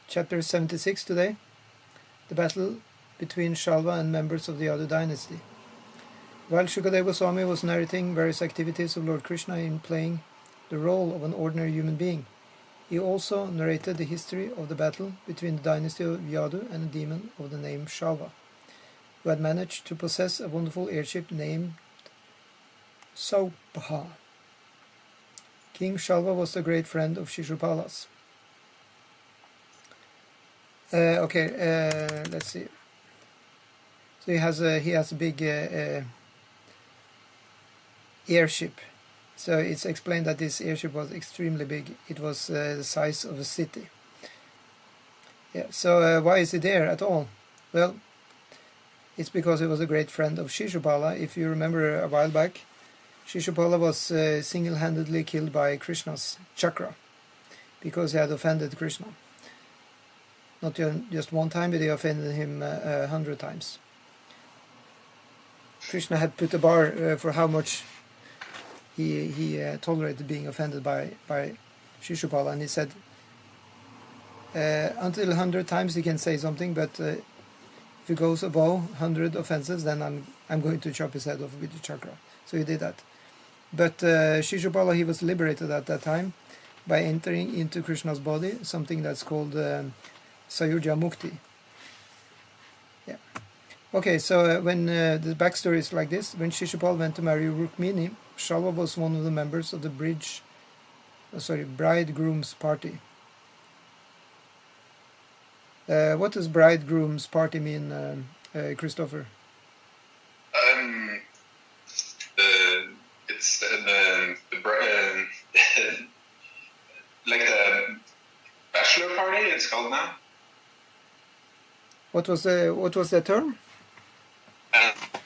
chapter 76 today, the battle between Śālva and members of the Yadu dynasty. While Shukadeva Goswami was narrating various activities of Lord Krishna in playing the role of an ordinary human being, he also narrated the history of the battle between the dynasty of Yadu and a demon of the name Śālva, who had managed to possess a wonderful airship named Śālva. King Śālva was a great friend of Shishupala's. Let's see. So he has a big airship. So it's explained that this airship was extremely big. It was the size of a city. Yeah. So why is it there at all? Well, it's because he was a great friend of Shishupala. If you remember a while back, Shishupala was single-handedly killed by Krishna's chakra because he had offended Krishna. Not just one time, but he offended him 100 times. Krishna had put a bar for how much he tolerated being offended by Shishupala, and he said, until 100 times he can say something, but if he goes above 100 offenses, then I'm going to chop his head off with the chakra. So he did that. But Shishupala, he was liberated at that time by entering into Krishna's body, something that's called Sayurja Mukti. Yeah. Okay, so when the backstory is like this, when Shishupal went to marry Rukmini, Śālva was one of the members of the bridegroom's party. What does bridegroom's party mean, Christopher? It's like the bachelor party. It's called now. What was the term?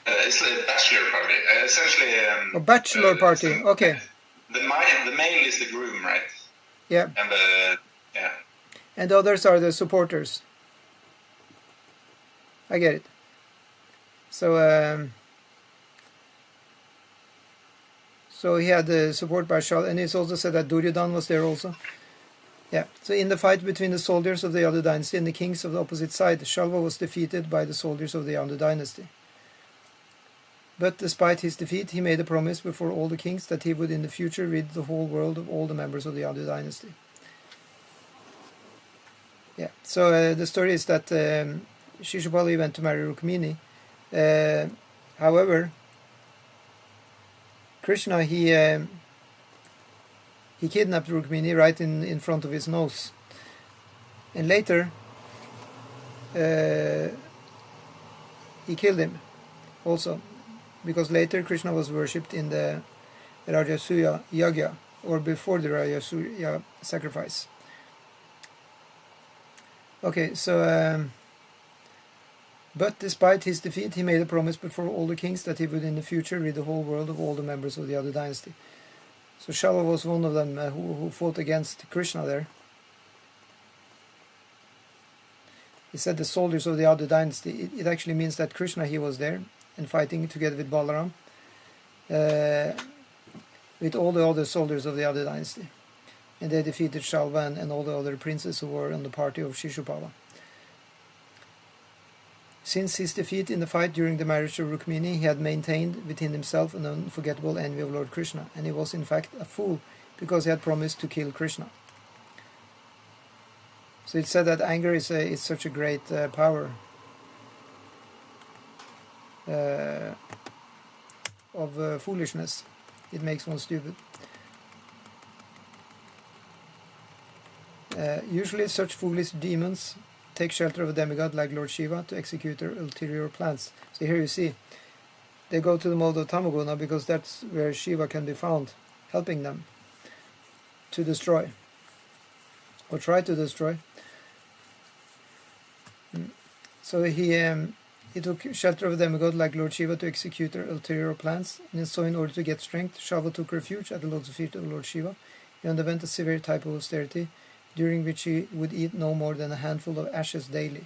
It's a bachelor party. Essentially. A bachelor party. Okay. The male is the groom, right? Yeah. And And the others are the supporters. I get it. So. So he had the support by Śālva, and it's also said that Duryodhana was there also. Yeah. So in the fight between the soldiers of the Yadu dynasty and the kings of the opposite side, Śālva was defeated by the soldiers of the Yadu dynasty. But despite his defeat, he made a promise before all the kings that he would in the future rid the whole world of all the members of the Yadu dynasty. Yeah. So the story is that Shishupala went to marry Rukmini. However, Krishna, he kidnapped Rukmini right in front of his nose. And later, he killed him also. Because later Krishna was worshipped in the Rajasuya Yagya, or before the Rajasuya sacrifice. Okay, so... but despite his defeat, he made a promise before all the kings that he would in the future rid the whole world of all the members of the Yadu dynasty. So Śālva was one of them who fought against Krishna there. He said the soldiers of the Yadu dynasty. It actually means that Krishna, he was there and fighting together with Balaram, with all the other soldiers of the Yadu dynasty. And they defeated Śālva and all the other princes who were on the party of Shishupala. Since his defeat in the fight during the marriage of Rukmini, he had maintained within himself an unforgettable envy of Lord Krishna, and he was in fact a fool because he had promised to kill Krishna. So it's said that anger is such a great power of foolishness. It makes one stupid. Usually such foolish demons take shelter of a demigod like Lord Shiva to execute their ulterior plans. So here you see, they go to the mode of Tamaguna because that's where Shiva can be found, helping them to destroy, or try to destroy. So he took shelter of a demigod like Lord Shiva to execute their ulterior plans, and so in order to get strength, Śālva took refuge at the lotus feet of Lord Shiva. He underwent a severe type of austerity, during which he would eat no more than a handful of ashes daily.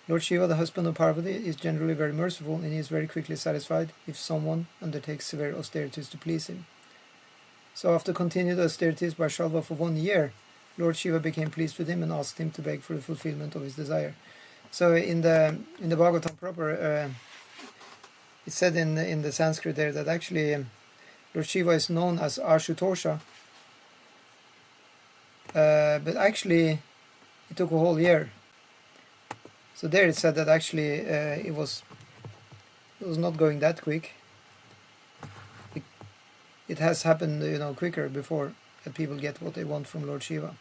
Lord Shiva, the husband of Parvati, is generally very merciful, and he is very quickly satisfied if someone undertakes severe austerities to please him. So after continued austerities by Śālva for 1 year, Lord Shiva became pleased with him and asked him to beg for the fulfillment of his desire. So in the Bhagavatam proper, it's said in the Sanskrit there that actually Lord Shiva is known as Ashutosha, but actually it took a whole year. So there it said that actually it was not going that quick. It has happened, quicker before, that people get what they want from Lord Shiva.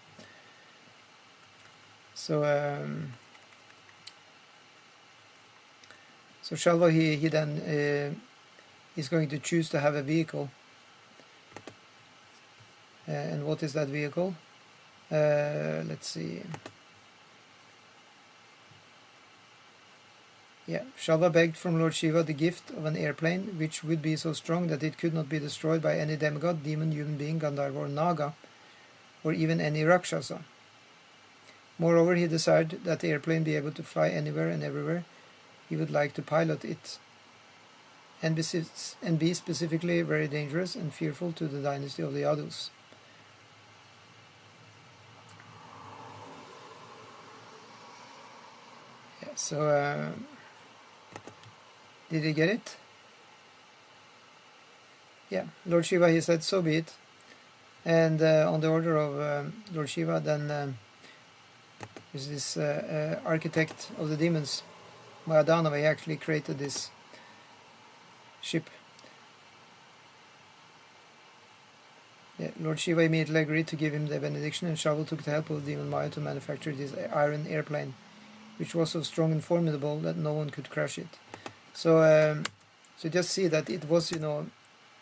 So Śālva, he then is going to choose to have a vehicle. And what is that vehicle? Let's see. Yeah, Śālva begged from Lord Shiva the gift of an airplane which would be so strong that it could not be destroyed by any demigod, demon, human being, Gandharva or Naga, or even any Rakshasa. Moreover, he desired that the airplane be able to fly anywhere and everywhere he would like to pilot it, and be specifically very dangerous and fearful to the dynasty of the Yadus. Yeah, so did he get it? Yeah, Lord Shiva, he said, so be it. And on the order of Lord Shiva, then there's this architect of the demons, Mahadanava, he actually created this ship. Yeah, Lord Shiva immediately agreed to give him the benediction, and Śālva took the help of the demon Maya to manufacture this iron airplane, which was so strong and formidable that no one could crush it. So just see that it was,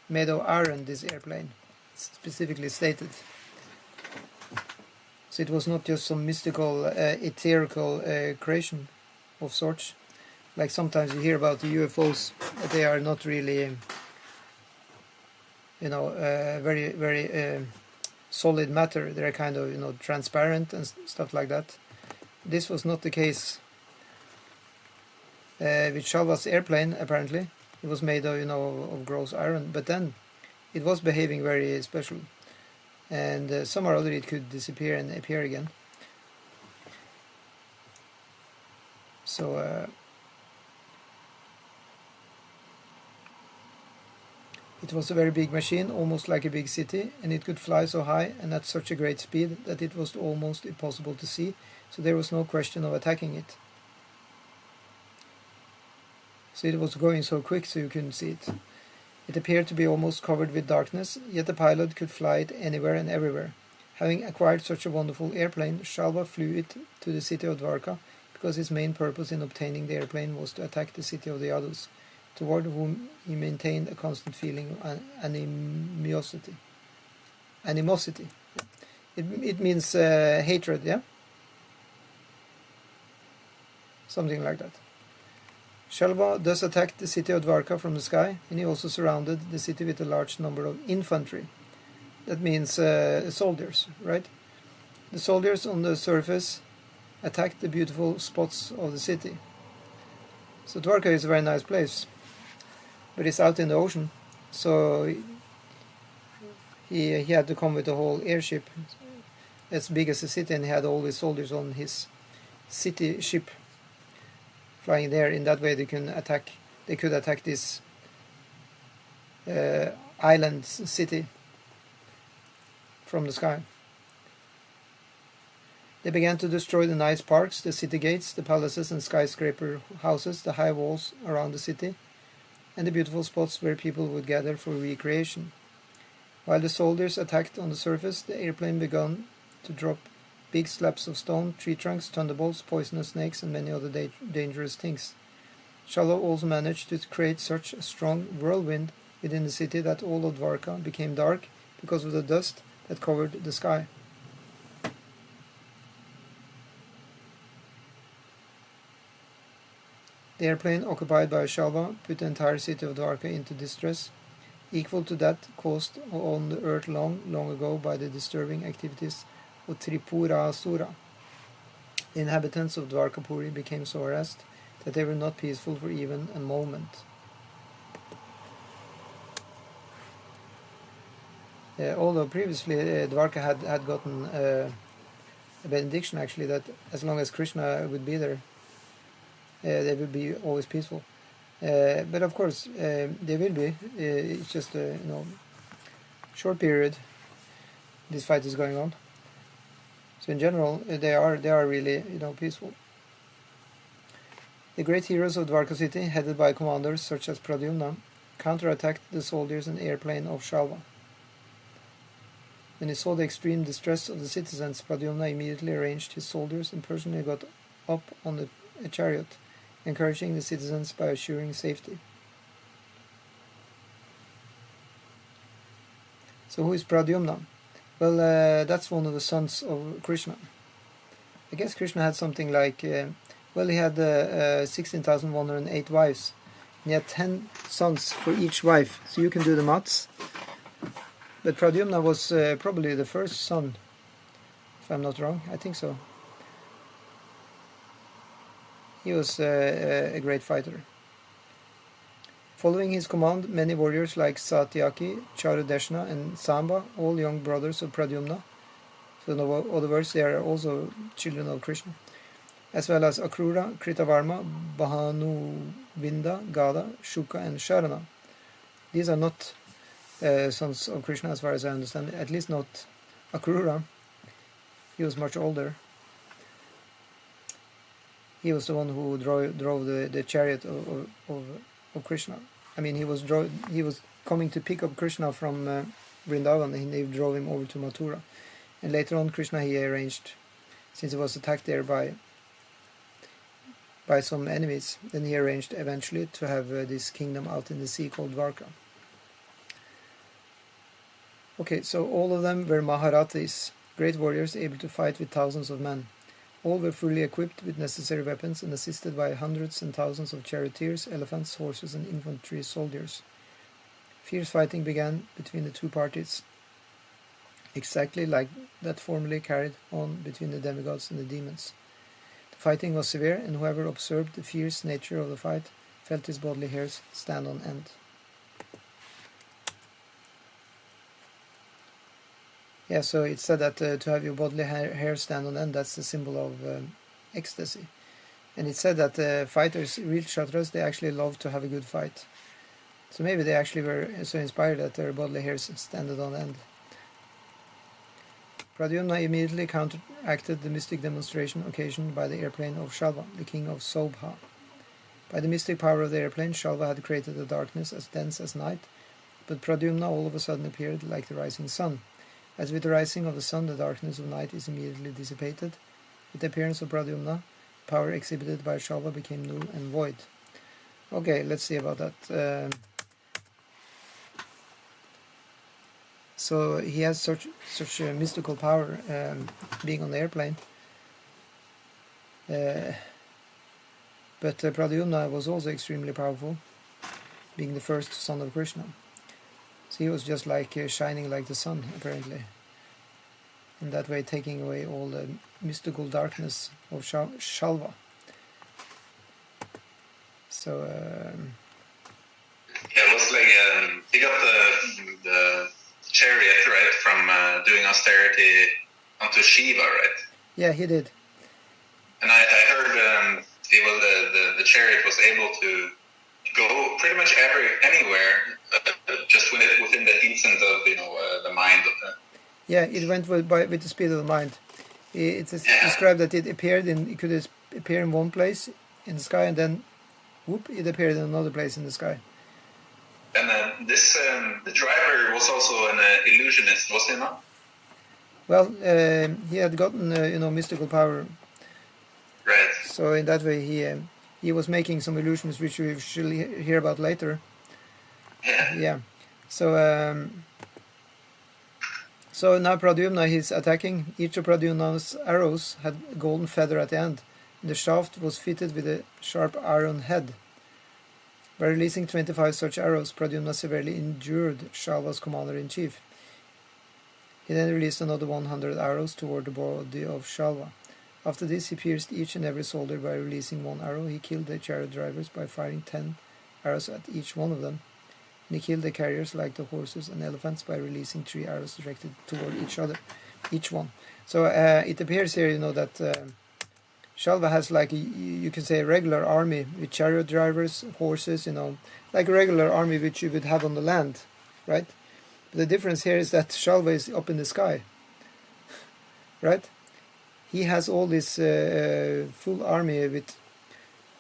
made of iron, this airplane. It's specifically stated. So it was not just some mystical, etherical creation of sorts. Like sometimes you hear about the UFOs, that they are not really, very, very solid matter. They're kind of, transparent and stuff like that. This was not the case with Śālva's airplane, apparently. It was made of, of gross iron, but then it was behaving very special. And somehow or other it could disappear and appear again. So it was a very big machine, almost like a big city, and it could fly so high and at such a great speed that it was almost impossible to see, so there was no question of attacking it. So it was going so quick so you couldn't see it. It appeared to be almost covered with darkness, yet the pilot could fly it anywhere and everywhere. Having acquired such a wonderful airplane, Śālva flew it to the city of Dwarka, because his main purpose in obtaining the airplane was to attack the city of the Yadus, toward whom he maintained a constant feeling of animosity. It means hatred, yeah? Something like that. Śālva thus attacked the city of Dwarka from the sky, and he also surrounded the city with a large number of infantry. That means soldiers, right? The soldiers on the surface attacked the beautiful spots of the city. So Dwarka is a very nice place, but it's out in the ocean, so he had to come with a whole airship as big as the city, and he had all his soldiers on his city ship flying there. In that way they could attack this island city from the sky. They began to destroy the nice parks, the city gates, the palaces and skyscraper houses, the high walls around the city, and the beautiful spots where people would gather for recreation. While the soldiers attacked on the surface, the airplane began to drop big slabs of stone, tree trunks, thunderbolts, poisonous snakes, and many other dangerous things. Śālva also managed to create such a strong whirlwind within the city that all of Dwarka became dark because of the dust that covered the sky. The airplane occupied by Śālva put the entire city of Dwarka into distress, equal to that caused on the earth long ago by the disturbing activities of Tripurasura. The inhabitants of Dwarkapuri became so harassed that they were not peaceful for even a moment. Although previously Dwarka had gotten benediction actually, that as long as Krishna would be there, they would be always peaceful. But of course, they will be. It's just a short period. This fight is going on. So in general, they are really peaceful. The great heroes of Dvarka city, headed by commanders such as Pradyumna, counterattacked the soldiers and airplane of Śālva. When he saw the extreme distress of the citizens, Pradyumna immediately arranged his soldiers and personally got up on a chariot, encouraging the citizens by assuring safety. So who is Pradyumna? Well, that's one of the sons of Krishna. I guess Krishna had something like, he had 16,108 wives. And he had 10 sons for each wife, so you can do the maths. But Pradyumna was probably the first son, if I'm not wrong. I think so. He was a great fighter. Following his command, many warriors like Satyaki, Charudeshna, and Samba, all young brothers of Pradyumna, so in other words, they are also children of Krishna, as well as Akrura, Kritavarma, Bhanuvinda, Gada, Shuka, and Sharana. These are not sons of Krishna as far as I understand, at least not Akrura. He was much older. He was the one who drove the chariot of Krishna. I mean, he was coming to pick up Krishna from Vrindavan, and he drove him over to Mathura. And later on, Krishna, he arranged, since he was attacked there by some enemies, then he arranged eventually to have this kingdom out in the sea called Dvarka. Okay, so all of them were Maharathis, great warriors able to fight with thousands of men. All were fully equipped with necessary weapons and assisted by hundreds and thousands of charioteers, elephants, horses, and infantry soldiers. Fierce fighting began between the two parties, exactly like that formerly carried on between the demigods and the demons. The fighting was severe, and whoever observed the fierce nature of the fight felt his bodily hairs stand on end. Yeah, so it said that to have your bodily hair stand on end, that's a symbol of ecstasy. And it said that fighters, real kshatras, they actually love to have a good fight. So maybe they actually were so inspired that their bodily hairs standed on end. Pradyumna immediately counteracted the mystic demonstration occasioned by the airplane of Śālva, the king of Saubha. By the mystic power of the airplane, Śālva had created a darkness as dense as night, but Pradyumna all of a sudden appeared like the rising sun. As with the rising of the sun, the darkness of night is immediately dissipated. With the appearance of Pradyumna, power exhibited by Śālva became null and void. Okay, let's see about that. So he has such a mystical power, being on the airplane. But Pradyumna was also extremely powerful, being the first son of Krishna. So he was just like shining like the sun, apparently. In that way, taking away all the mystical darkness of Śālva. So it was like he got the chariot, right, from doing austerity onto Shiva, right? Yeah, he did. And I heard the chariot was able to go pretty much anywhere, just within the instant of the mind of the. Yeah, it went with the speed of the mind. It's described that it could appear in one place in the sky, and then, whoop, it appeared in another place in the sky. And the driver was also an illusionist, was he not? Well, he had gotten mystical power. Right. So in that way, he was making some illusions, which we shall hear about later. Yeah. Yeah. So now Pradyumna is attacking. Each of Pradyumna's arrows had a golden feather at the end. The shaft was fitted with a sharp iron head. By releasing 25 such arrows, Pradyumna severely injured Śālva's commander-in-chief. He then released another 100 arrows toward the body of Śālva. After this, he pierced each and every soldier by releasing one arrow. He killed the chariot drivers by firing 10 arrows at each one of them. And he killed the carriers like the horses and elephants by releasing 3 arrows directed toward each other. each one. So it appears here, that Śālva has like you can say a regular army with chariot drivers, horses, like a regular army which you would have on the land, right? But the difference here is that Śālva is up in the sky, right? He has all this full army with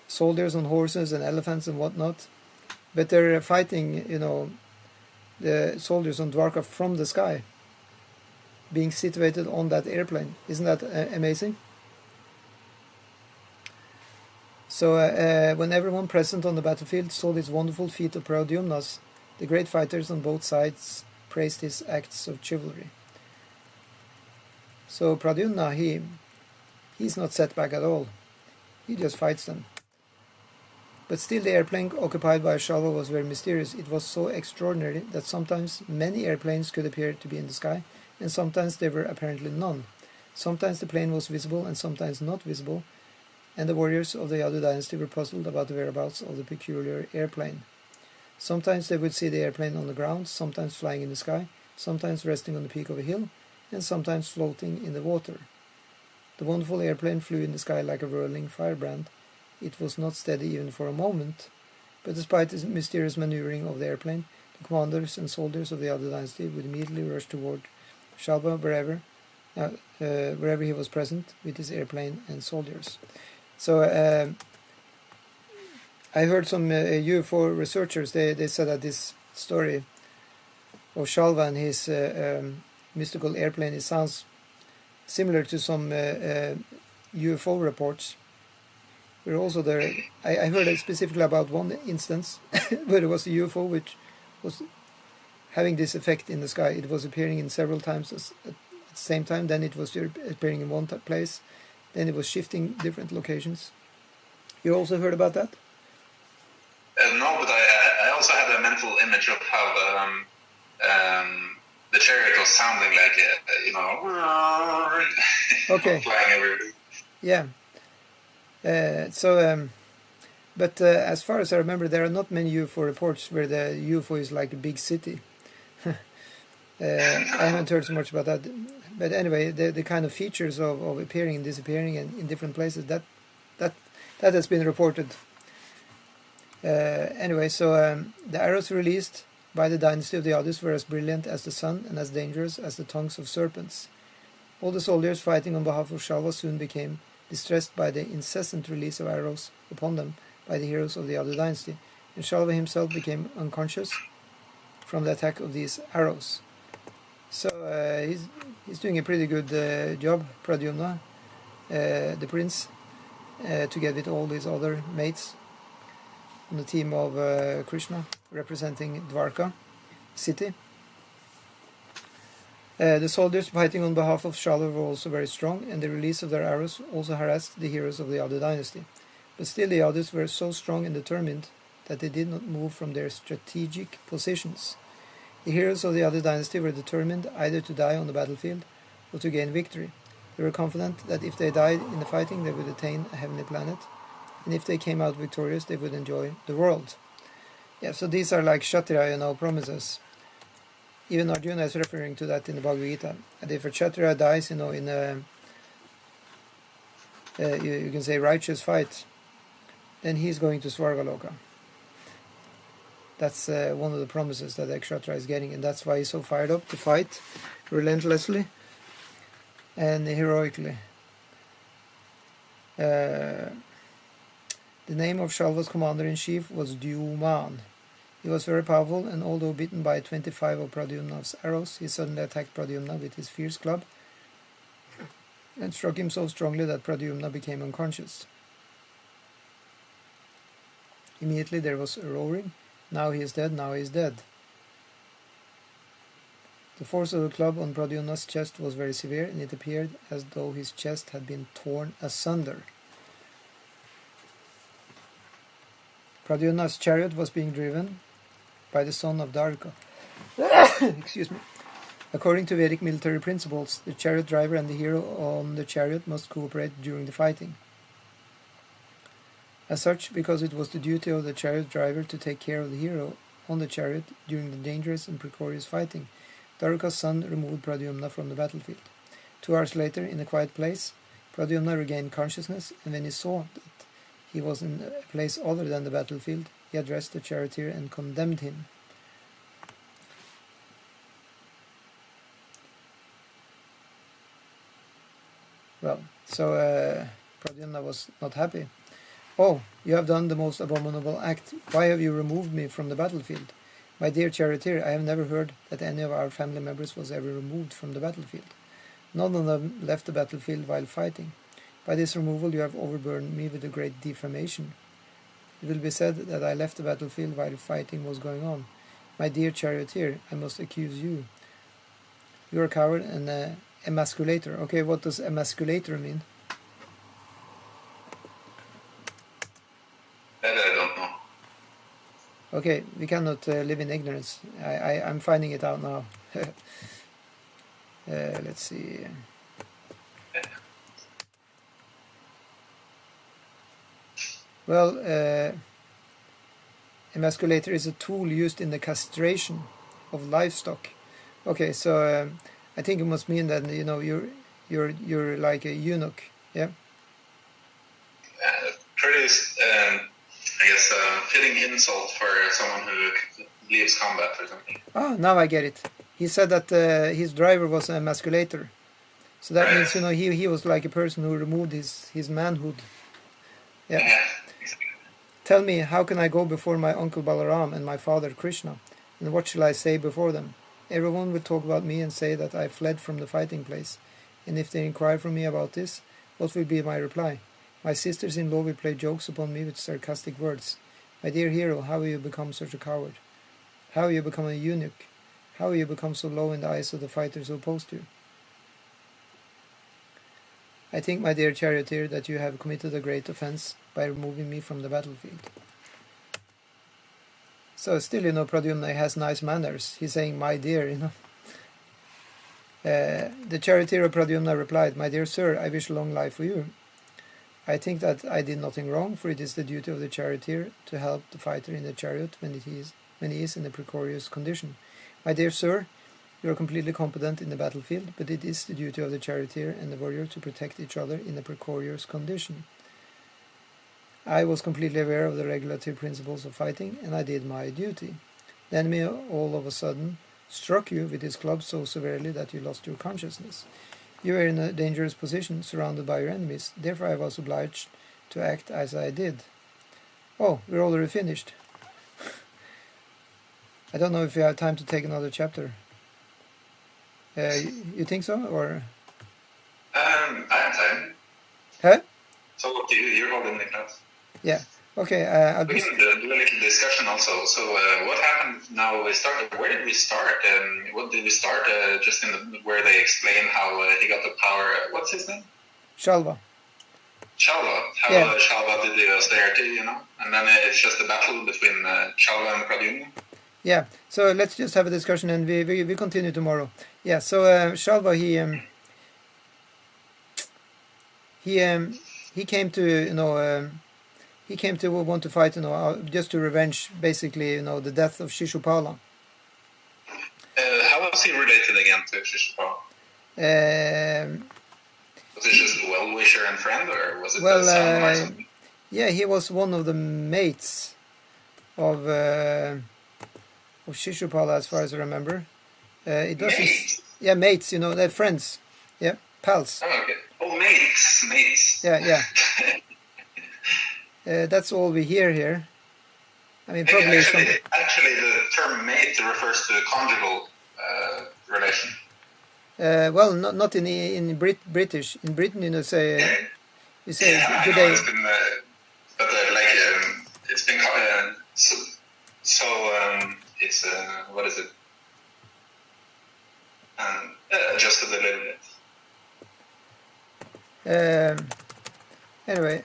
soldiers on horses and elephants and whatnot, but they're fighting, the soldiers on Dwarka from the sky, being situated on that airplane. Isn't that amazing? So when everyone present on the battlefield saw this wonderful feat of Pradyumna's, the great fighters on both sides praised his acts of chivalry. So Pradyumna, he's not set back at all. He just fights them. But still the airplane occupied by Śālva was very mysterious. It was so extraordinary that sometimes many airplanes could appear to be in the sky, and sometimes there were apparently none. Sometimes the plane was visible and sometimes not visible, and the warriors of the Yadu dynasty were puzzled about the whereabouts of the peculiar airplane. Sometimes they would see the airplane on the ground, sometimes flying in the sky, sometimes resting on the peak of a hill, and sometimes floating in the water. The wonderful airplane flew in the sky like a whirling firebrand. It was not steady even for a moment, but despite the mysterious maneuvering of the airplane, the commanders and soldiers of the Yadu dynasty would immediately rush toward Śālva wherever he was present with his airplane and soldiers. So I heard some UFO researchers, they said that this story of Śālva and his mystical airplane, it sounds similar to some UFO reports. Where also there, I heard specifically about one instance where there was a UFO which was having this effect in the sky. It was appearing in several times at the same time. Then it was appearing in one place. Then it was shifting different locations. You also heard about that? No, but I also had a mental image of how the chariot was sounding like, okay. flying everywhere. Yeah. But as far as I remember, there are not many UFO reports where the UFO is like a big city. I haven't heard so much about that. But anyway, the kind of features of appearing and disappearing and in different places, that has been reported. Anyway, so the arrows released by the dynasty of the Yadus were as brilliant as the sun and as dangerous as the tongues of serpents. All the soldiers fighting on behalf of Śālva soon became distressed by the incessant release of arrows upon them by the heroes of the Yadu dynasty, and Śālva himself became unconscious from the attack of these arrows. So he's doing a pretty good job, Pradyumna, the prince, together with all his other mates on the team of Krishna, representing Dwarka city. The soldiers fighting on behalf of Śālva were also very strong, and the release of their arrows also harassed the heroes of the Yadu dynasty. But still the Yadus were so strong and determined that they did not move from their strategic positions. The heroes of the Yadu dynasty were determined either to die on the battlefield or to gain victory. They were confident that if they died in the fighting, they would attain a heavenly planet, and if they came out victorious, they would enjoy the world. Yeah, so these are like Kshatriya, promises. Even Arjuna is referring to that in the Bhagavad Gita. And if a Kshatriya dies, in a you can say righteous fight, then he's going to Svargaloka. That's one of the promises that the Kshatriya is getting, and that's why he's so fired up to fight relentlessly and heroically. The name of Śālva's commander-in-chief was Dyuman. He was very powerful, and although bitten by 25 of Pradyumna's arrows, he suddenly attacked Pradyumna with his fierce club and struck him so strongly that Pradyumna became unconscious. Immediately there was a roaring, "Now he is dead, now he is dead." The force of the club on Pradyumna's chest was very severe, and it appeared as though his chest had been torn asunder. Pradyumna's chariot was being driven by the son of Dwarka. Excuse me. According to Vedic military principles, the chariot driver and the hero on the chariot must cooperate during the fighting. As such, because it was the duty of the chariot driver to take care of the hero on the chariot during the dangerous and precarious fighting, Dwarka's son removed Pradyumna from the battlefield. 2 hours later, in a quiet place, Pradyumna regained consciousness, and when he saw that he was in a place other than the battlefield, he addressed the charioteer and condemned him. Well, so Pradyumna was not happy. "Oh, you have done the most abominable act. Why have you removed me from the battlefield? My dear charioteer, I have never heard that any of our family members was ever removed from the battlefield. None of them left the battlefield while fighting. By this removal you have overburdened me with a great defamation. It will be said that I left the battlefield while fighting was going on. My dear charioteer, I must accuse you. You are a coward and an emasculator." Okay, what does emasculator mean? That I don't know. Okay, we cannot live in ignorance. I'm finding it out now. Let's see. Well, emasculator is a tool used in the castration of livestock. Okay, so I think it must mean that you're like a eunuch, yeah. Pretty, I guess, fitting insult for someone who leaves combat or something. Oh, now I get it. He said that his driver was an emasculator. So that means, he was like a person who removed his manhood. Yeah. Exactly. "Tell me, how can I go before my uncle Balaram and my father Krishna? And what shall I say before them? Everyone will talk about me and say that I fled from the fighting place. And if they inquire from me about this, what will be my reply? My sisters-in-law will play jokes upon me with sarcastic words. My dear hero, how have you become such a coward? How have you become a eunuch? How have you become so low in the eyes of the fighters who opposed you? I think, my dear charioteer, that you have committed a great offense by removing me from the battlefield." So still, Pradyumna has nice manners. He's saying, "my dear," The charioteer of Pradyumna replied, "My dear sir, I wish long life for you. I think that I did nothing wrong, for it is the duty of the charioteer to help the fighter in the chariot when he is in a precarious condition. My dear sir, you are completely competent in the battlefield, but it is the duty of the charioteer and the warrior to protect each other in a precarious condition. I was completely aware of the regulative principles of fighting, and I did my duty. The enemy all of a sudden struck you with his club so severely that you lost your consciousness. You were in a dangerous position, surrounded by your enemies. Therefore I was obliged to act as I did." Oh, we're already finished. I don't know if we have time to take another chapter. You think so, or? I have time. Huh? So what do you? You're holding the class. Yeah. Okay. We can do a little discussion also. So what happened now? We started. Where did we start? What did we start? Just where they explain how he got the power. What's his name? Śālva. Śālva. How Śālva did the austerity, and then it's just a battle between Śālva and Pradyumna. Yeah. So let's just have a discussion, and we continue tomorrow. Yeah. So Śālva, he came to he came to want to fight, just to revenge, basically, the death of Shishupala. How was he related again to Shishupala? Was it just a well-wisher and friend, or was it someone or something? Yeah, he was one of the mates of Shishupala, as far as I remember. Mates? Yeah, mates. They're friends. Yeah, pals. Oh, okay. Oh, mates. Yeah. That's all we hear here. I mean, probably actually, the term mate refers to a conjugal relation. Well, not in British. In Britain, you say I good know day. it's been, but it's been it's what is it? Adjusted a little bit. Anyway,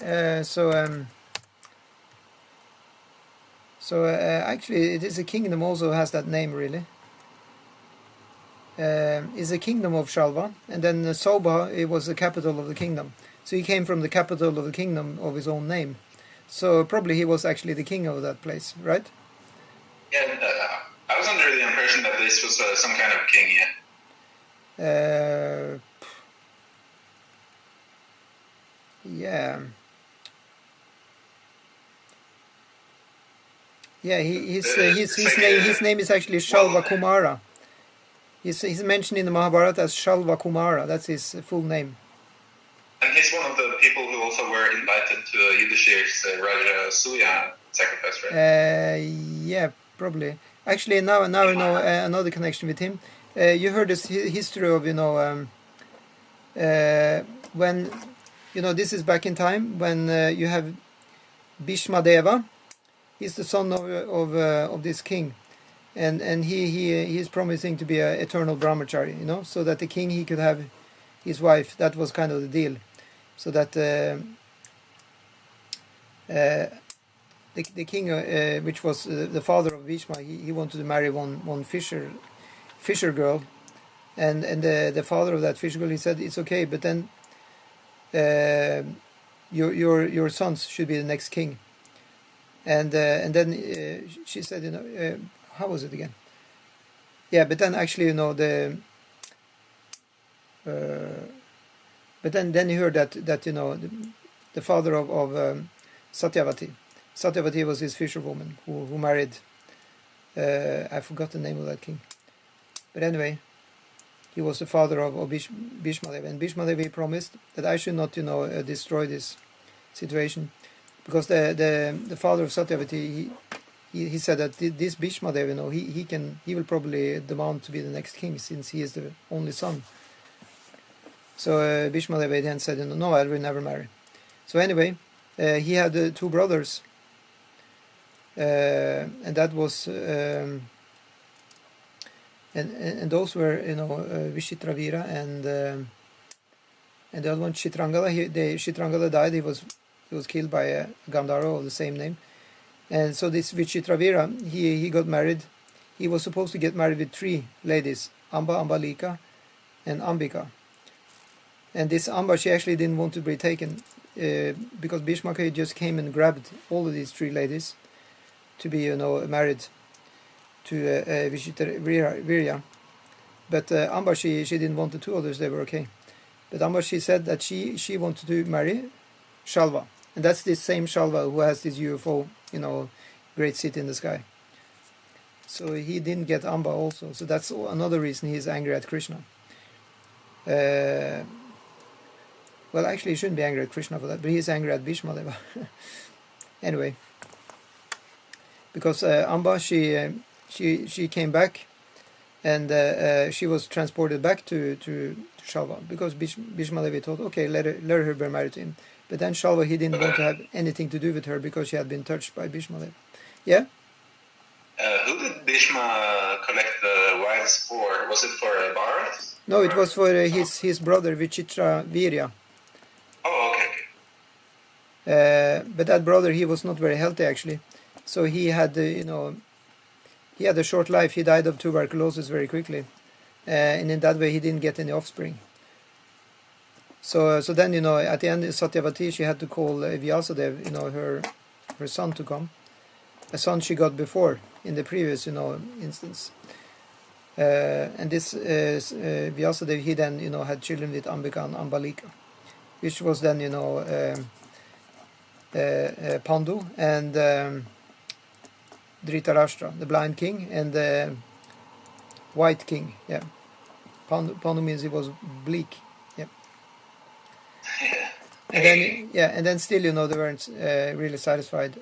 so actually, it is a kingdom also has that name, really. Is a kingdom of Śālva, and then Sauba, it was the capital of the kingdom. So he came from the capital of the kingdom of his own name. So probably he was actually the king of that place, right? Yeah, I was under the impression that this was some kind of king, yeah. Yeah. Yeah, his name is actually Śālva Kumara. He's mentioned in the Mahabharata as Śālva Kumara. That's his full name. And he's one of the people who also were invited to Yudhishthir's Raja Suya sacrifice, right? Yeah, probably. Actually, now I know another connection with him. You heard this history of when this is back in time when you have Bhishma Deva. He's the son of this king, and he is promising to be an eternal brahmachari, so that the king he could have his wife. That was kind of the deal, so that the king, which was the father of Bhishma, he wanted to marry one fisher girl, and the father of that fisher girl, he said it's okay, but then your sons should be the next king. And then she said, how was it again? Yeah, but then actually, but then he heard that the father of Satyavati. Satyavati was his fisherwoman who married. I forgot the name of that king. But anyway, he was the father of Bhishmadev, and Bhishmadev promised that I should not, destroy this situation. Because the father of Satyavati, he said that this Bhishmadev, he will probably demand to be the next king since he is the only son. So Bhishmadev then said, no, I will never marry. So anyway, he had two brothers, and that was and those were Vishitravira and the other one Chitrangala. Chitrangala died. He was killed by a Gandhara of the same name. And so this Vichitravira, he got married. He was supposed to get married with three ladies, Amba, Ambalika, and Ambika. And this Amba, she actually didn't want to be taken because Bhishmaka just came and grabbed all of these three ladies to be, married to Vichitravira. But Amba, she didn't want the two others, they were okay. But Amba, she said that she wanted to marry Śālva. And that's this same Śālva who has this UFO, great city in the sky. So he didn't get Amba also. So that's another reason he's angry at Krishna. Well, actually, he shouldn't be angry at Krishna for that, but he's angry at Bhishmadeva. Anyway, because Amba, she came back, and she was transported back to Śālva because Bhishmadeva thought, okay, let her be married to him. But then Śālva, he didn't want to have anything to do with her because she had been touched by Bhishmadeva. Yeah? Who did Bhishma collect the wives for? Was it for Bharat? No, it was for his brother Vichitravirya. Oh, okay. But that brother, he was not very healthy actually. So he had, he had a short life. He died of tuberculosis very quickly. And in that way, he didn't get any offspring. So then, at the end, Satyavati, she had to call Vyasadev, her son to come. A son she got before, in the previous, instance. And this Vyasadev, he then, had children with Ambika and Ambalika, which was then, Pandu and Dhritarashtra, the blind king, and the white king. Yeah, Pandu means he was bleak. Yeah. And then still, they weren't really satisfied.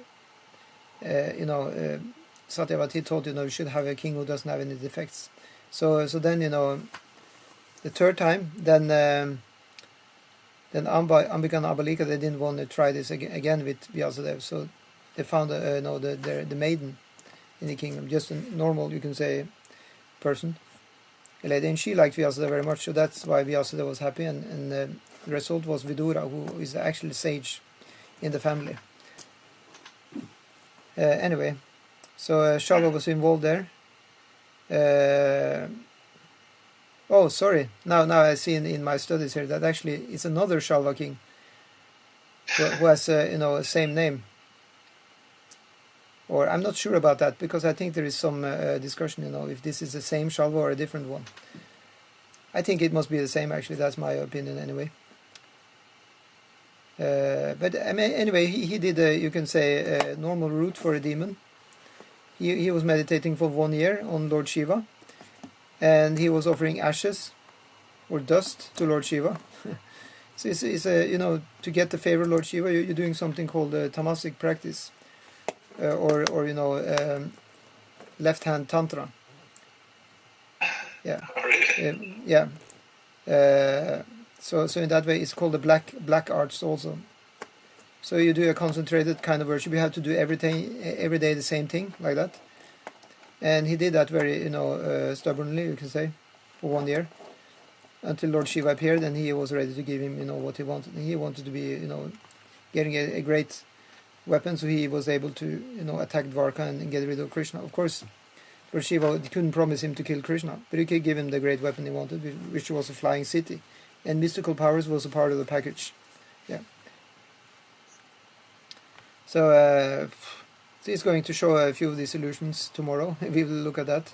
Satyavati thought, you should have a king who doesn't have any defects. So then, the third time, then Ambika and Abalika, they didn't want to try this again with Vyasadev. So they found the maiden in the kingdom, just a normal, you can say, person, a lady, and she liked Vyasadeva very much. So that's why Vyasadeva was happy, and the result was Vidura, who is actually sage in the family. Anyway, so Śālva was involved there. Oh, sorry. Now I see in my studies here that actually it's another Śālva king who has a same name. Or I'm not sure about that because I think there is some discussion, if this is the same Śālva or a different one. I think it must be the same. Actually, that's my opinion anyway. But I mean, anyway, he did you can say a normal route for a demon. He was meditating for 1 year on Lord Shiva, and he was offering ashes or dust to Lord Shiva. So it's to get the favor of Lord Shiva, you're doing something called tamasic practice, or left hand tantra. Yeah, yeah. So in that way, it's called the black arts also. So you do a concentrated kind of worship. You have to do every day the same thing like that. And he did that very stubbornly, you can say, for 1 year, until Lord Shiva appeared, and he was ready to give him what he wanted. And he wanted to be getting a great weapon, so he was able to attack Dwarka and get rid of Krishna. Of course, Lord Shiva couldn't promise him to kill Krishna, but he could give him the great weapon he wanted, which was a flying city. And mystical powers was a part of the package. Yeah. So he's going to show a few of these illusions tomorrow. We will look at that.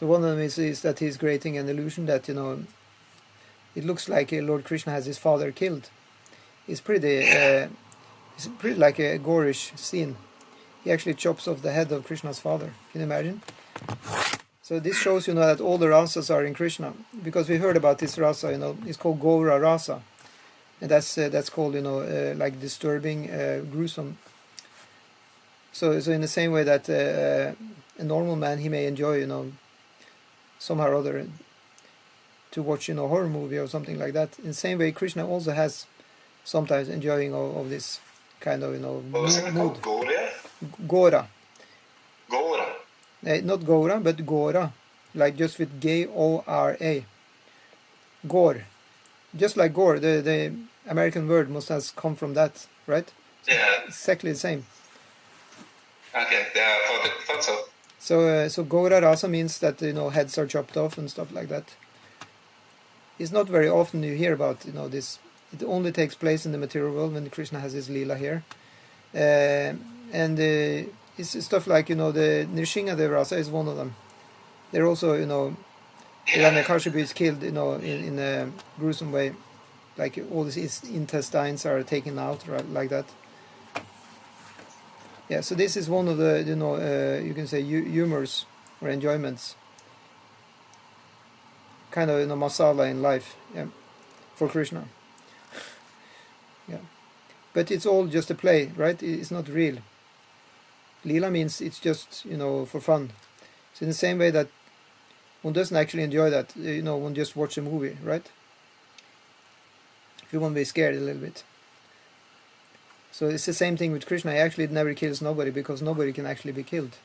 So one of them is that he's creating an illusion that it looks like Lord Krishna has his father killed. It's pretty like a gorish scene. He actually chops off the head of Krishna's father. Can you imagine? So this shows that all the rasas are in Krishna, because we heard about this rasa. It's called Gaura rasa, and that's called like disturbing, gruesome. So in the same way that a normal man, he may enjoy somehow or other to watch horror movie or something like that. In the same way, Krishna also has sometimes enjoying of this kind of What was it called? Gaura? Gora. Gaura. Not Gora, but Gora, like just with G-O-R-A. Gore. Just like gore, the American word must have come from that, right? Yeah. Exactly the same. Okay, yeah, I thought so. So Gora Rasa means that heads are chopped off and stuff like that. It's not very often you hear about this. It only takes place in the material world when Krishna has his lila here, and it's stuff like the Nrsinga Rasa is one of them. They're also Hiranyakashipu is killed in a gruesome way, like all his intestines are taken out, right, like that. Yeah, so this is one of the you can say humors or enjoyments, kind of masala in life, yeah, for Krishna. Yeah, but it's all just a play, right? It's not real. Lila means it's just for fun. So in the same way that one doesn't actually enjoy that, one just watch a movie, right? If you want to be scared a little bit. So it's the same thing with Krishna. He actually never kills nobody, because nobody can actually be killed,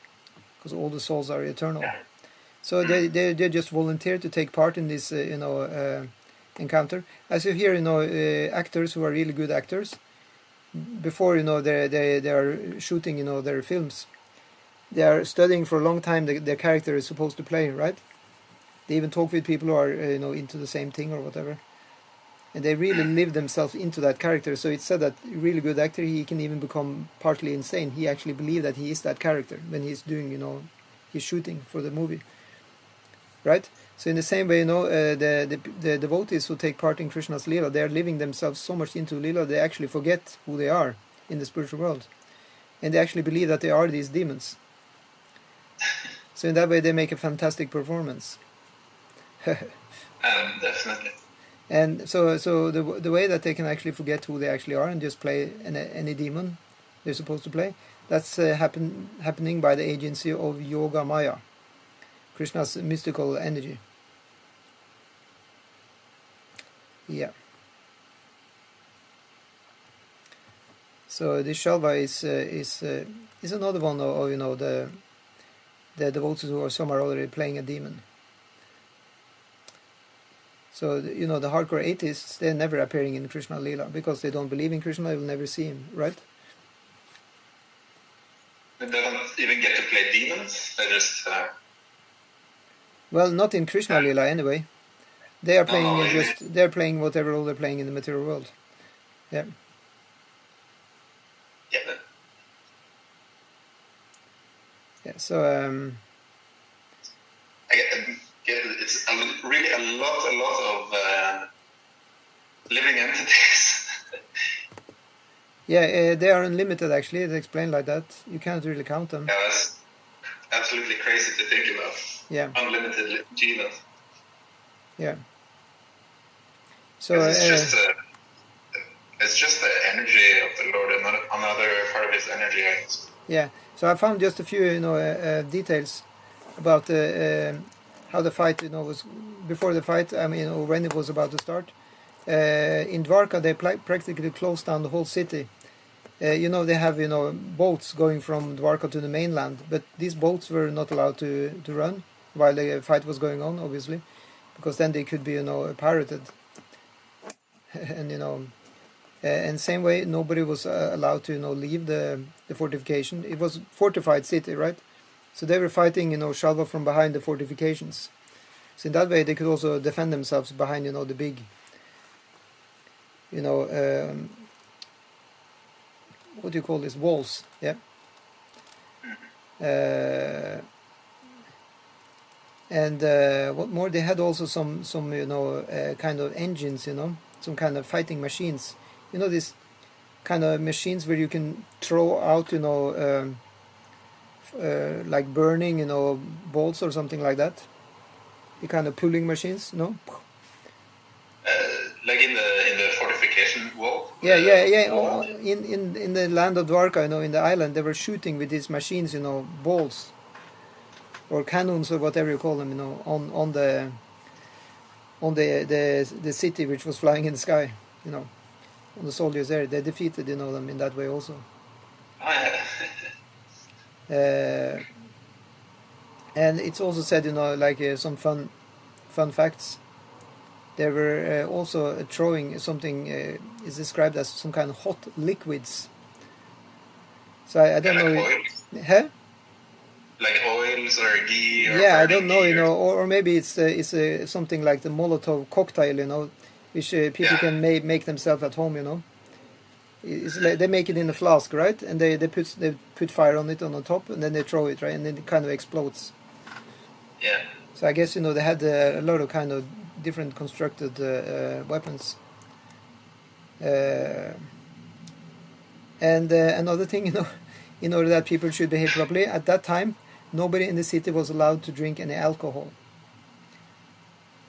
because all the souls are eternal. So they just volunteer to take part in this encounter. As you hear, actors who are really good actors, before they are shooting their films, they are studying for a long time the character is supposed to play, right? They even talk with people who are into the same thing or whatever, and they really live themselves into that character. So it's said that a really good actor, he can even become partly insane. He actually believes that he is that character when he's doing he's shooting for the movie, right? So in the same way, the devotees who take part in Krishna's Leela, they are living themselves so much into Leela, they actually forget who they are in the spiritual world. And they actually believe that they are these demons. So in that way, they make a fantastic performance. Definitely. And so the way that they can actually forget who they actually are and just play any demon they're supposed to play, that's happening by the agency of Yoga Maya, Krishna's mystical energy. Yeah. So this Śālva is another one of the devotees who are somewhere already playing a demon. So the hardcore atheists, they're never appearing in Krishna Leela, because they don't believe in Krishna. They will never see him, right? They don't even get to play demons. They just. Well, not in Krishna Leela anyway. They are playing they're playing whatever role they're playing in the material world. Yeah. Yeah. Yeah. So. It's really a lot of living entities. Yeah, they are unlimited actually. It's explained like that. You can't really count them. Yeah, that's absolutely crazy to think about. Yeah. Unlimited jivas. Yeah. So it's just the energy of the Lord, and another part of His energy. I guess. Yeah. So I found just a few, details about how the fight, was before the fight. I mean, or when it was about to start. In Dwarka, they practically closed down the whole city. They have boats going from Dwarka to the mainland, but these boats were not allowed to run while the fight was going on, obviously, because then they could be pirated. And same way, nobody was allowed to leave the fortification. It was fortified city, right? So they were fighting Śālva from behind the fortifications. So in that way, they could also defend themselves behind the big what do you call this, walls? Yeah. And what more, they had also some kind of engines, some kind of fighting machines, these kind of machines where you can throw out like burning bolts or something like that, the kind of pulling machines, no? Like in the fortification wall? Yeah. In the land of Dwarka, in the island, they were shooting with these machines, balls or cannons or whatever you call them, on the city which was flying in the sky, on the soldiers there. They defeated, them in that way also. And it's also said, like some fun facts. They were also throwing something is described as some kind of hot liquids. So I don't know. Huh? Like oils or ghee. Or yeah, I don't know. Or maybe it's something like the Molotov cocktail. Which people can make themselves at home. It's like they make it in a flask, right? And they put fire on it on the top, and then they throw it, right? And then it kind of explodes. Yeah. So I guess they had a lot of kind of different constructed weapons. And another thing, in order that people should behave properly, at that time, nobody in the city was allowed to drink any alcohol.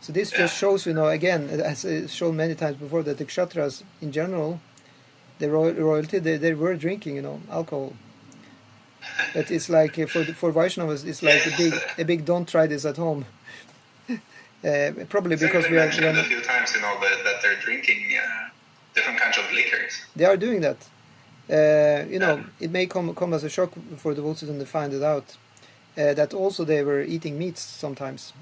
So this just shows, again, as shown many times before, that the Kshatriyas in general, the royalty, they were drinking, alcohol. But it's like for Vaishnavas, it's like a big don't try this at home. Probably because we mentioned a few times, that they're drinking different kinds of liquors. They are doing that. It may come as a shock for the devotees when they find it out that also they were eating meats sometimes.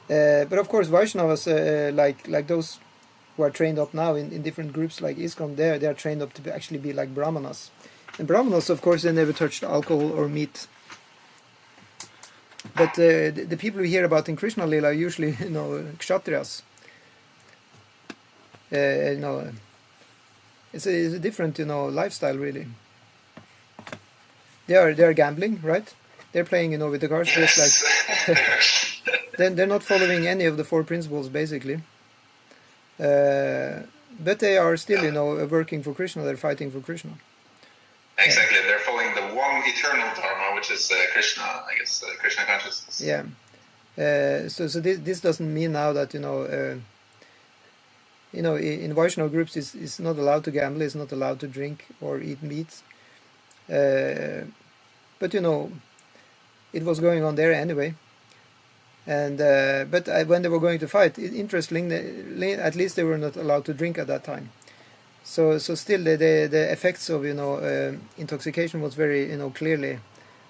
But of course, Vaishnavas, like those who are trained up now in different groups like Iskcon, they are trained up to actually be like Brahmanas. And Brahmanas, of course, they never touched alcohol or meat. But the people we hear about in Krishna Lila are usually, Kshatriyas. It's a different, lifestyle really. They are gambling, right? They're playing, with the cards. Yes. Just like they're not following any of the four principles basically. But they are still, working for Krishna. They're fighting for Krishna. Exactly, they're following the one eternal dharma, which is Krishna, I guess, Krishna consciousness. Yeah. So this doesn't mean now that in Vaishnava groups is not allowed to gamble, is not allowed to drink or eat meat. But it was going on there anyway. And but when they were going to fight, interestingly, at least they were not allowed to drink at that time. So still the effects of intoxication was very clearly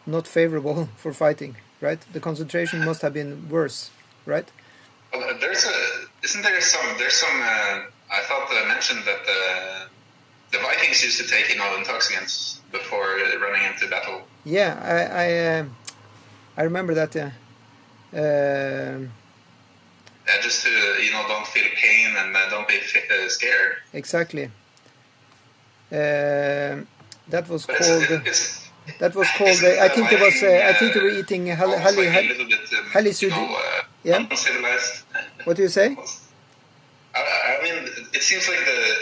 not favorable for fighting, right? The concentration must have been worse, right? Well, isn't there some I thought I mentioned that the Vikings used to take intoxicants before running into battle. Yeah, I remember that. Yeah. Just to don't feel pain and don't be scared. Exactly. That was called. That was called. I think it was. I think they were eating uncivilized. What do you say? I mean, it seems like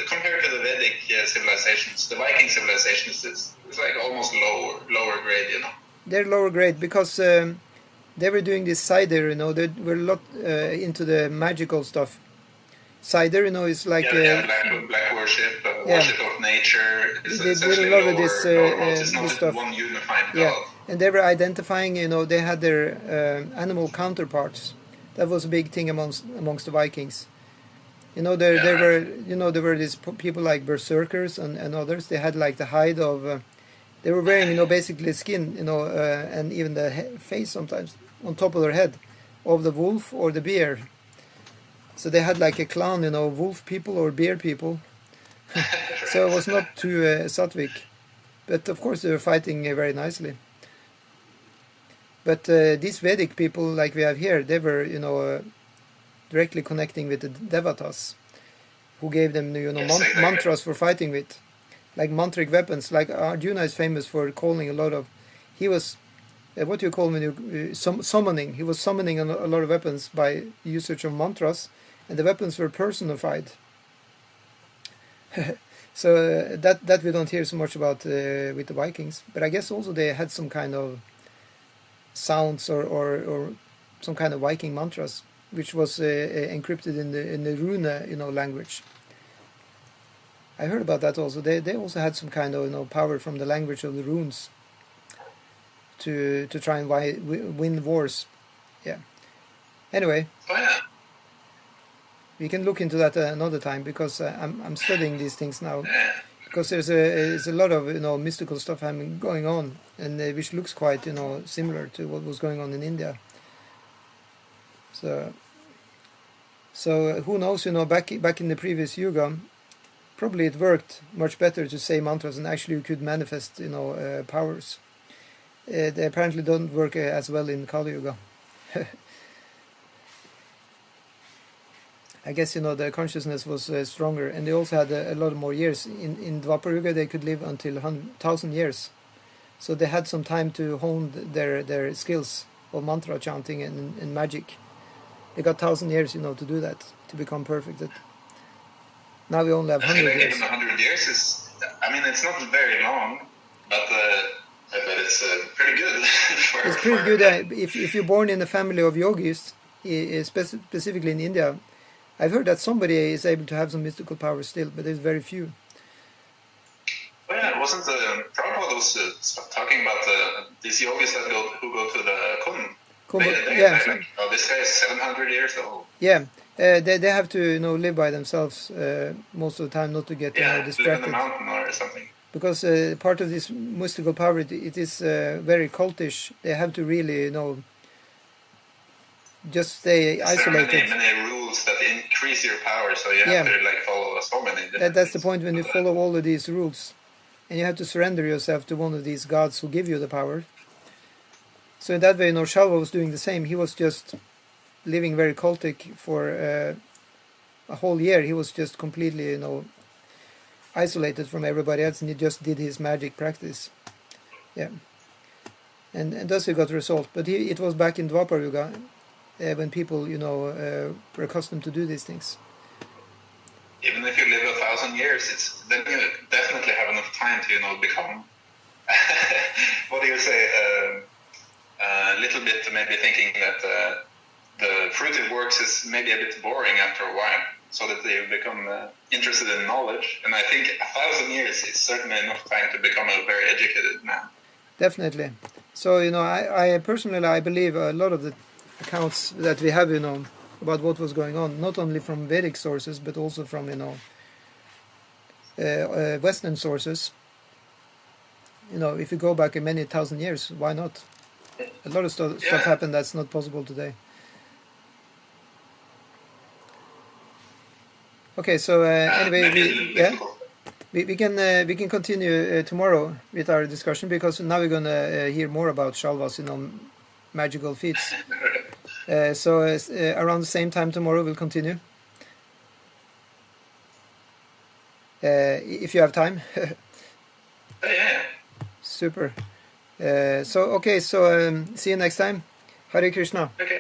compared to the Vedic civilizations, the Viking civilization is like almost lower grade, you know. They're lower grade because they were doing this cider, you know. They were a lot into the magical stuff. Cider, you know, is like black worship, worship of nature. They did a lot of this stuff. One unified God. And they were identifying, you know, they had their animal counterparts. That was a big thing amongst the Vikings. You know, there were these people like berserkers and others. They had like the hide of. They were wearing, you know, basically skin, you know, and even the face sometimes on top of their head of the wolf or the bear. So they had like a clan, you know, wolf people or bear people. So it was not too sattvic. But of course they were fighting very nicely. But these Vedic people like we have here, they were, you know, directly connecting with the devatas, who gave them, you know, mantras for fighting with. Like mantric weapons, like Arjuna is famous for calling a lot of, he was, what do you call when you, summoning, he was summoning a lot of weapons by usage of mantras, and the weapons were personified. So that we don't hear so much about with the Vikings, but I guess also they had some kind of sounds or some kind of Viking mantras, which was encrypted in the rune, you know, language. I heard about that also. They also had some kind of, you know, power from the language of the runes to try and win wars. Yeah. Anyway. Oh yeah. We can look into that another time because I'm studying these things now. Because there's a lot of, you know, mystical stuff going on, and which looks quite, you know, similar to what was going on in India. So who knows, you know, back in the previous yuga. Probably it worked much better to say mantras, and actually you could manifest, you know, powers. They apparently don't work as well in Kali Yuga. I guess, you know, the consciousness was stronger, and they also had a lot more years. In Dvapara Yuga they could live until 1,000 years. So they had some time to hone their skills of mantra chanting and magic. They got 1,000 years, you know, to do that, to become perfect. Now we only have 100 years. Even 100 years is, I mean, it's not very long, but it's pretty good. It's pretty good. If you're born in a family of yogis, specifically in India, I've heard that somebody is able to have some mystical powers still, but there's very few. Well, yeah, wasn't Prabhupada was talking about these yogis who go to the Kun? This guy is 700 years old. Yeah. They have to, you know, live by themselves most of the time, not to get distracted. Live in the mountain or something. Because part of this mystical power, it is very cultish. They have to really, you know, just stay isolated. There are many rules that increase your power, so you have to like follow so many. That's the point when you follow all of these rules, and you have to surrender yourself to one of these gods who give you the power. So in that way, you know, Śālva was doing the same. He was just living very cultic for a whole year. He was just completely, you know, isolated from everybody else, and he just did his magic practice. Yeah, and thus he got result. But it was back in Dvapara Yuga when people, you know, were accustomed to do these things. Even if you live 1,000 years, then you definitely have enough time to, you know, become. What do you say? A little bit maybe thinking that. The fruitive works is maybe a bit boring after a while, so that they become interested in knowledge. And I think 1,000 years is certainly enough time to become a very educated man. Definitely. So, you know, I personally believe a lot of the accounts that we have, you know, about what was going on, not only from Vedic sources, but also from, you know, Western sources. You know, if you go back many thousand years, why not? A lot of stuff happened that's not possible today. Okay, so anyway, we can continue tomorrow with our discussion, because now we're gonna hear more about Śālva's, you know, magical feats. So around the same time tomorrow we'll continue. If you have time. Yeah. Super. So see you next time. Hare Krishna. Okay.